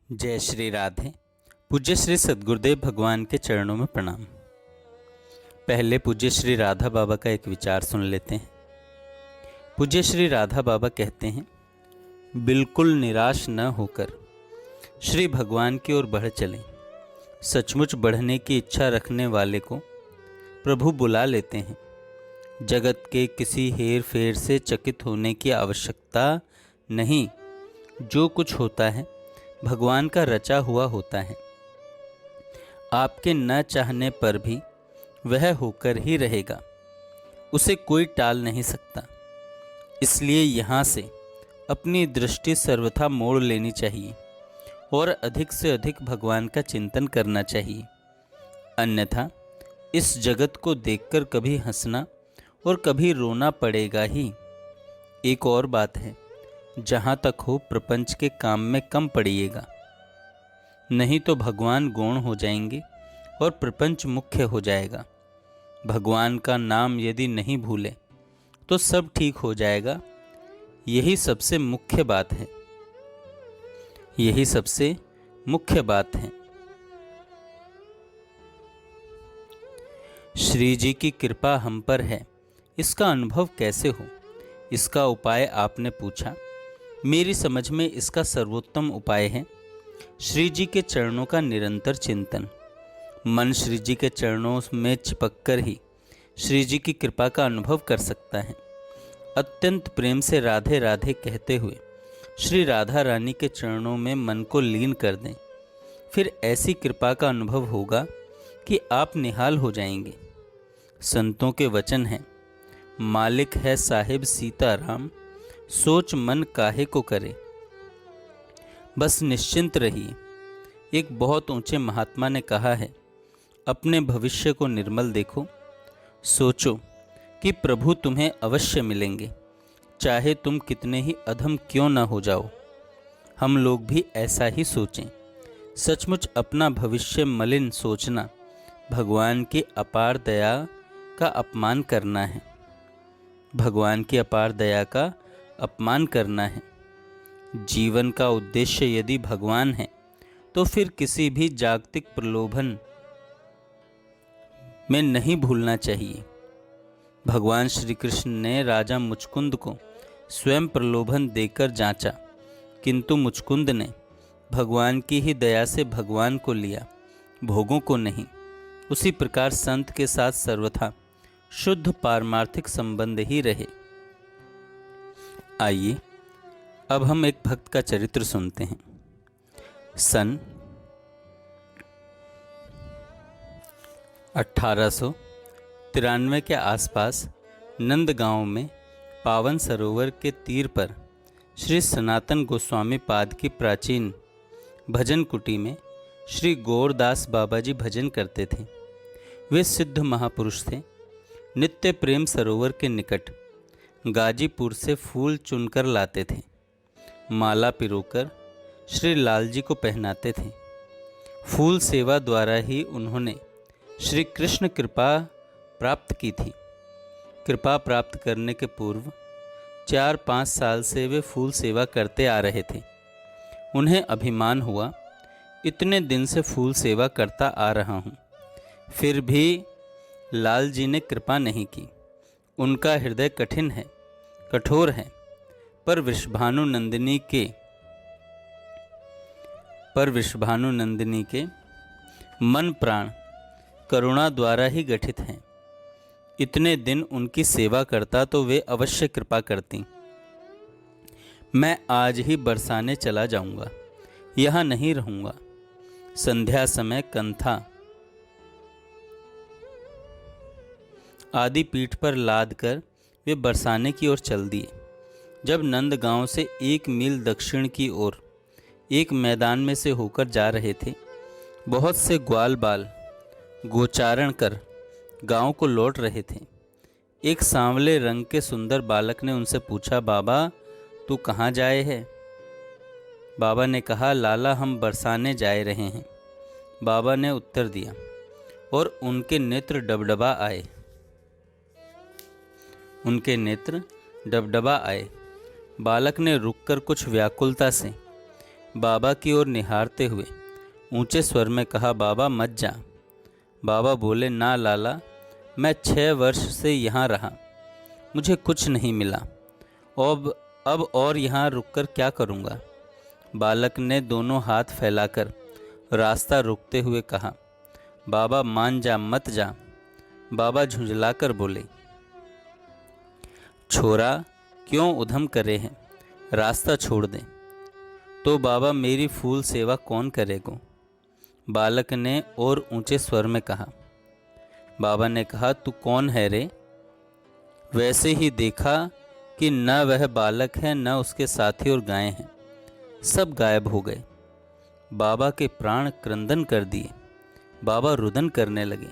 जय श्री राधे। पूज्य श्री सद्गुरुदेव भगवान के चरणों में प्रणाम। पहले पूज्य श्री राधा बाबा का एक विचार सुन लेते हैं। पूज्य श्री राधा बाबा कहते हैं, बिल्कुल निराश न होकर श्री भगवान की ओर बढ़ चलें। सचमुच बढ़ने की इच्छा रखने वाले को प्रभु बुला लेते हैं। जगत के किसी हेर फेर से चकित होने की आवश्यकता नहीं। जो कुछ होता है भगवान का रचा हुआ होता है। आपके न चाहने पर भी वह होकर ही रहेगा, उसे कोई टाल नहीं सकता। इसलिए यहाँ से अपनी दृष्टि सर्वथा मोड़ लेनी चाहिए और अधिक से अधिक भगवान का चिंतन करना चाहिए। अन्यथा इस जगत को देखकर कभी हंसना और कभी रोना पड़ेगा ही। एक और बात है, जहाँ तक हो प्रपंच के काम में कम पड़िएगा, नहीं तो भगवान गौण हो जाएंगे और प्रपंच मुख्य हो जाएगा। भगवान का नाम यदि नहीं भूले तो सब ठीक हो जाएगा। यही सबसे मुख्य बात है। यही सबसे मुख्य बात है। श्री जी की कृपा हम पर है, इसका अनुभव कैसे हो? इसका उपाय आपने पूछा। मेरी समझ में इसका सर्वोत्तम उपाय है श्री जी के चरणों का निरंतर चिंतन। मन श्री जी के चरणों में चिपककर ही श्री जी की कृपा का अनुभव कर सकता है। अत्यंत प्रेम से राधे राधे कहते हुए श्री राधा रानी के चरणों में मन को लीन कर दें। फिर ऐसी कृपा का अनुभव होगा कि आप निहाल हो जाएंगे। संतों के वचन हैं, मालिक है साहिब सीताराम, सोच मन काहे को करे। बस निश्चिंत रहिए। एक बहुत ऊंचे महात्मा ने कहा है, अपने भविष्य को निर्मल देखो। सोचो कि प्रभु तुम्हें अवश्य मिलेंगे, चाहे तुम कितने ही अधम क्यों न हो जाओ। हम लोग भी ऐसा ही सोचें। सचमुच अपना भविष्य मलिन सोचना भगवान की अपार दया का अपमान करना है। भगवान की अपार दया का अपमान करना है। जीवन का उद्देश्य यदि भगवान है तो फिर किसी भी जागतिक प्रलोभन में नहीं भूलना चाहिए। भगवान श्री कृष्ण ने राजा मुचकुंद को स्वयं प्रलोभन देकर जांचा, किंतु मुचकुंद ने भगवान की ही दया से भगवान को लिया, भोगों को नहीं। उसी प्रकार संत के साथ सर्वथा शुद्ध पारमार्थिक संबंध ही रहे। आइए अब हम एक भक्त का चरित्र सुनते हैं। सन 1893 के आसपास नंदगांव में पावन सरोवर के तीर पर श्री सनातन गोस्वामी पाद की प्राचीन भजन कुटी में श्री गौरदास बाबा जी भजन करते थे। वे सिद्ध महापुरुष थे। नित्य प्रेम सरोवर के निकट गाजीपुर से फूल चुनकर लाते थे। माला पिरोकर श्री लाल जी को पहनाते थे। फूल सेवा द्वारा ही उन्होंने श्री कृष्ण कृपा प्राप्त की थी। कृपा प्राप्त करने के पूर्व 4-5 साल से वे फूल सेवा करते आ रहे थे। उन्हें अभिमान हुआ, इतने दिन से फूल सेवा करता आ रहा हूँ, फिर भी लाल जी ने कृपा नहीं की। उनका हृदय कठिन है, कठोर है, पर वृषभानु नंदिनी के मन प्राण करुणा द्वारा ही गठित हैं। इतने दिन उनकी सेवा करता तो वे अवश्य कृपा करती। मैं आज ही बरसाने चला जाऊंगा, यहाँ नहीं रहूंगा। संध्या समय कंथा आदि पीठ पर लाद कर वे बरसाने की ओर चल दिए। जब नंदगांव से 1 मील दक्षिण की ओर एक मैदान में से होकर जा रहे थे, बहुत से ग्वाल बाल गोचारण कर गांव को लौट रहे थे। एक सांवले रंग के सुंदर बालक ने उनसे पूछा, बाबा तू कहाँ जाए है? बाबा ने कहा, लाला हम बरसाने जाए रहे हैं। बाबा ने उत्तर दिया और उनके नेत्र डबडबा आए। बालक ने रुककर कुछ व्याकुलता से बाबा की ओर निहारते हुए ऊंचे स्वर में कहा, बाबा मत जा। बाबा बोले, ना लाला, मैं 6 वर्ष से यहाँ रहा, मुझे कुछ नहीं मिला। अब और यहाँ रुककर क्या करूँगा। बालक ने दोनों हाथ फैलाकर रास्ता रोकते हुए कहा, बाबा मान जा, मत जा। बाबा झुंझलाकर बोले, छोरा क्यों उधम करे हैं, रास्ता छोड़ दे। तो बाबा मेरी फूल सेवा कौन करेगा। बालक ने और ऊंचे स्वर में कहा। बाबा ने कहा, तू कौन है रे। वैसे ही देखा कि न वह बालक है न उसके साथी और गायें हैं, सब गायब हो गए। बाबा के प्राण क्रंदन कर दिए। बाबा रुदन करने लगे।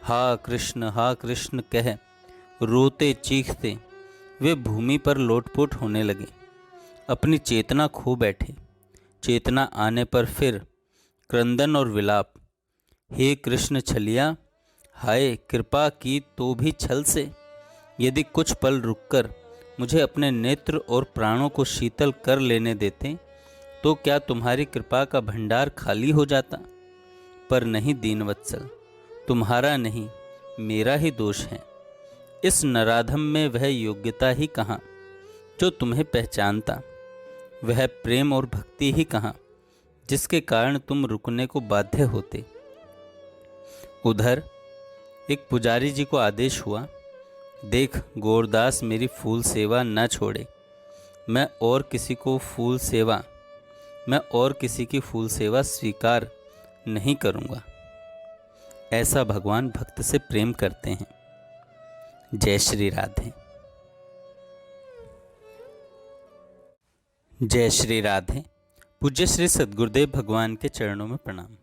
हा कृष्ण कह रोते चीखते वे भूमि पर लोटपोट होने लगे, अपनी चेतना खो बैठे। चेतना आने पर फिर क्रंदन और विलाप। हे कृष्ण छलिया, हाय कृपा की तो भी छल से, यदि कुछ पल रुककर मुझे अपने नेत्र और प्राणों को शीतल कर लेने देते तो क्या तुम्हारी कृपा का भंडार खाली हो जाता। पर नहीं दीनवत्सल, तुम्हारा नहीं मेरा ही दोष है। इस नराधम में वह योग्यता ही कहाँ जो तुम्हें पहचानता, वह प्रेम और भक्ति ही कहाँ जिसके कारण तुम रुकने को बाध्य होते। उधर एक पुजारी जी को आदेश हुआ, देख गोरदास मेरी फूल सेवा न छोड़े, मैं और किसी की फूल सेवा स्वीकार नहीं करूँगा। ऐसा भगवान भक्त से प्रेम करते हैं। जय श्री राधे। जय श्री राधे। पूज्य श्री सद्गुरुदेव भगवान के चरणों में प्रणाम।